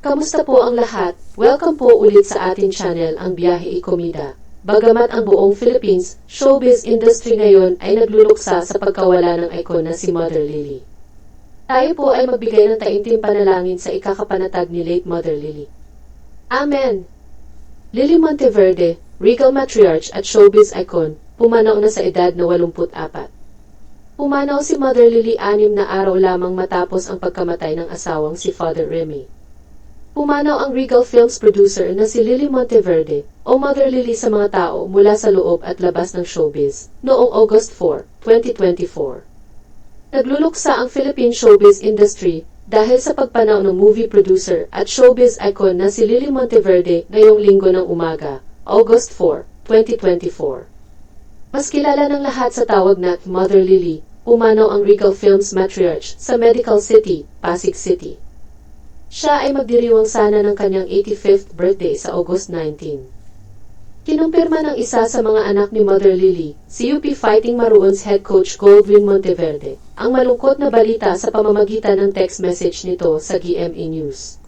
Kamusta po ang lahat? Welcome po ulit sa ating channel, ang Biyahe Ikomida. Bagamat ang buong Philippines showbiz industry ngayon ay nagluluksa sa pagkawala ng icon na si Mother Lily. Tayo po ay magbigay ng taimtim panalangin sa ikakapanatag ni late Mother Lily. Amen! Lily Monteverde, regal matriarch at showbiz icon, pumanaw na sa edad na 84. Pumanaw si Mother Lily 6 na araw lamang matapos ang pagkamatay ng asawang si Father Remy. Pumanaw ang Regal Films producer na si Lily Monteverde, o Mother Lily sa mga tao mula sa loob at labas ng showbiz, noong August 4, 2024. Nagluluksa ang Philippine showbiz industry dahil sa pagpanaw ng movie producer at showbiz icon na si Lily Monteverde ngayong linggo ng umaga, August 4, 2024. Mas kilala ng lahat sa tawag na Mother Lily, pumanaw ang Regal Films matriarch sa Medical City, Pasig City. Siya ay magdiriwang sana ng kanyang 85th birthday sa August 19. Kinumpirma ng isa sa mga anak ni Mother Lily, si UP Fighting Maroons head coach Goldwyn Monteverde, ang malungkot na balita sa pamamagitan ng text message nito sa GMA News.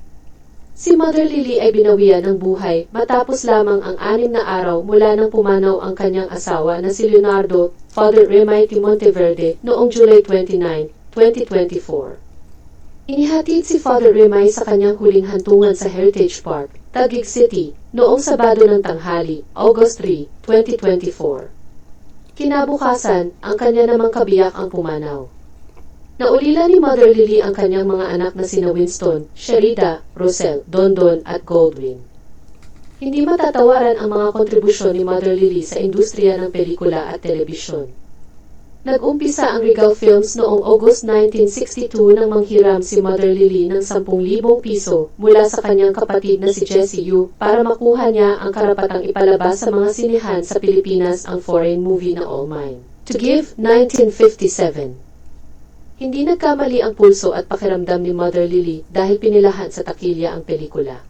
Si Mother Lily ay binawian ng buhay matapos lamang ang 6 na araw mula nang pumanaw ang kanyang asawa na si Leonardo, Father Remy Monteverde, noong July 29, 2024. Inihatid si Father Remy sa kanyang huling hantungan sa Heritage Park, Taguig City, noong Sabado ng tanghali, August 3, 2024. Kinabukasan, ang kanya namang kabiyak ang pumanaw. Naulila ni Mother Lily ang kanyang mga anak na sina Winston, Sherida, Rosel, Dondon at Goldwyn. Hindi matatawaran ang mga kontribusyon ni Mother Lily sa industriya ng pelikula at telebisyon. Nag-umpisa ang Regal Films noong August 1962 nang manghiram si Mother Lily ng 10,000 piso mula sa kanyang kapatid na si Jessie Yu para makuha niya ang karapatang ipalabas sa mga sinihan sa Pilipinas ang foreign movie na All Mine. To Give, 1957. Hindi nagkamali ang pulso at pakiramdam ni Mother Lily dahil pinilahan sa takilya ang pelikula.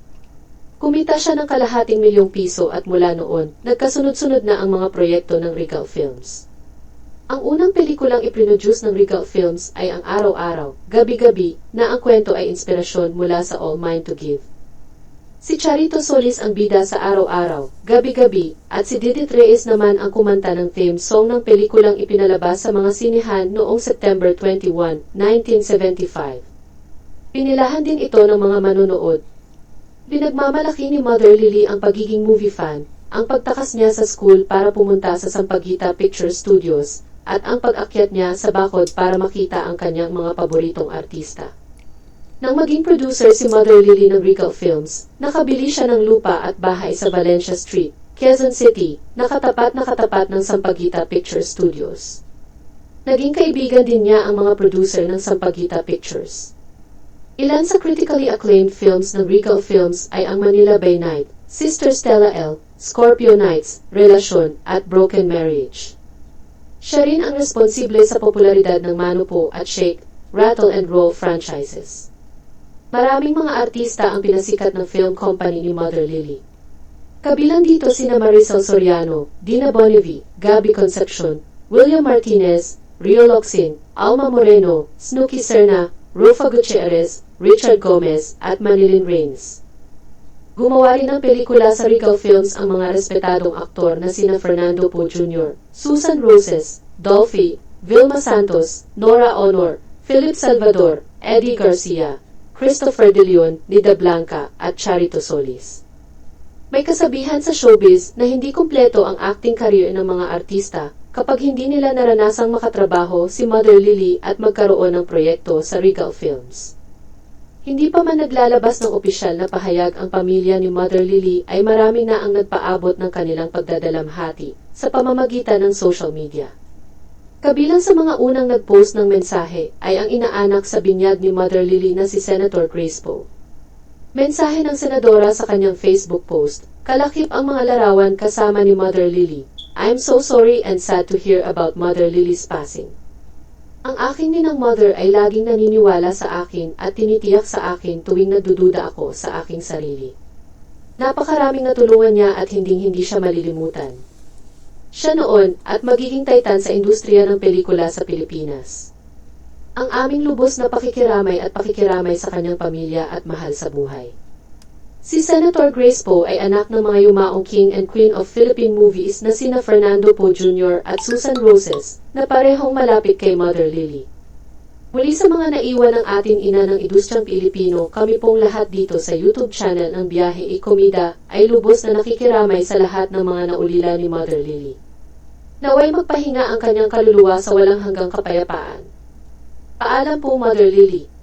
Kumita siya ng kalahating milyong piso at mula noon, nagkasunod-sunod na ang mga proyekto ng Regal Films. Ang unang pelikulang iproduce ng Regal Films ay ang Araw-Araw, Gabi-Gabi, na ang kwento ay inspirasyon mula sa All Mine to Give. Si Charito Solis ang bida sa Araw-Araw, Gabi-Gabi, at si Didit Reyes naman ang kumanta ng theme song ng pelikulang ipinalabas sa mga sinihan noong September 21, 1975. Pinilahan din ito ng mga manonood. Pinagmamalaki ni Mother Lily ang pagiging movie fan, ang pagtakas niya sa school para pumunta sa Sampaguita Picture Studios, at ang pag-akyat niya sa bakod para makita ang kanyang mga paboritong artista. Nang maging producer si Mother Lily ng Regal Films, nakabili siya ng lupa at bahay sa Valencia Street, Quezon City, nakatapat ng Sampaguita Picture Studios. Naging kaibigan din niya ang mga producer ng Sampaguita Pictures. Ilan sa critically acclaimed films ng Regal Films ay ang Manila by Night, Sister Stella L., Scorpio Nights, Relasyon, at Broken Marriage. Siya rin ang responsible sa popularidad ng Mano Po at Shake, Rattle and Roll franchises. Maraming mga artista ang pinasikat ng film company ni Mother Lily. Kabilang dito sina Marisol Soriano, Dina Bonnevie, Gabby Concepcion, William Martinez, Rio Locsin, Alma Moreno, Snooki Serna, Rufa Gutierrez, Richard Gomez, at Manilyn Reigns. Gumawa rin ng pelikula sa Regal Films ang mga respetadong aktor na sina Fernando Poe Jr., Susan Roses, Dolphy, Vilma Santos, Nora Honor, Philip Salvador, Eddie Garcia, Christopher De Leon, Nida Blanca, at Charito Solis. May kasabihan sa showbiz na hindi kumpleto ang acting career ng mga artista kapag hindi nila naranasang makatrabaho si Mother Lily at magkaroon ng proyekto sa Regal Films. Hindi pa man naglalabas ng opisyal na pahayag ang pamilya ni Mother Lily ay marami na ang nagpaabot ng kanilang pagdadalamhati sa pamamagitan ng social media. Kabilang sa mga unang nag-post ng mensahe ay ang inaanak sa binyag ni Mother Lily na si Senator Grace Poe. Mensahe ng senadora sa kanyang Facebook post, kalakip ang mga larawan kasama ni Mother Lily. I'm so sorry and sad to hear about Mother Lily's passing. Ang aking ninang mother ay laging naniniwala sa akin at tinitiyak sa akin tuwing nagdududa ako sa aking sarili. Napakaraming natulungan niya at hindi siya malilimutan. Siya noon at magiging taytan sa industriya ng pelikula sa Pilipinas. Ang aming lubos na pakikiramay at pakikiramay sa kanyang pamilya at mahal sa buhay. Si Senator Grace Poe ay anak ng mga yumaong King and Queen of Philippine Movies na sina Fernando Poe Jr. at Susan Roses, na parehong malapit kay Mother Lily. Muli sa mga naiwan ng ating ina ng industriyang Pilipino, kami pong lahat dito sa YouTube channel ng Biyahe e Komida ay lubos na nakikiramay sa lahat ng mga naulila ni Mother Lily. Naway magpahinga ang kanyang kaluluwa sa walang hanggang kapayapaan. Paalam po, Mother Lily.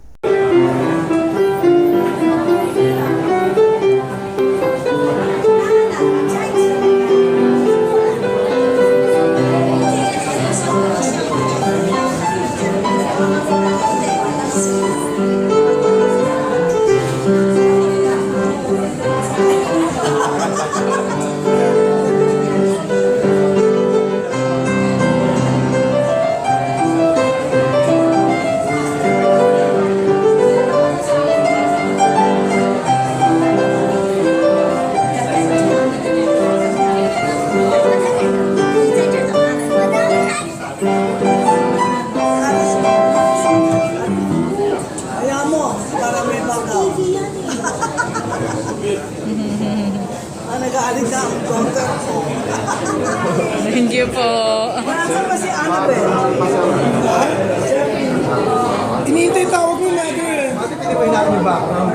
Kaya mo, para may bakaw. Nag-aalit na ang daughter ko. Thank you po. Nasaan ba si Annabelle? Hinihintay tawag ni Mother eh. Bakit hindi ba hinahin yung background?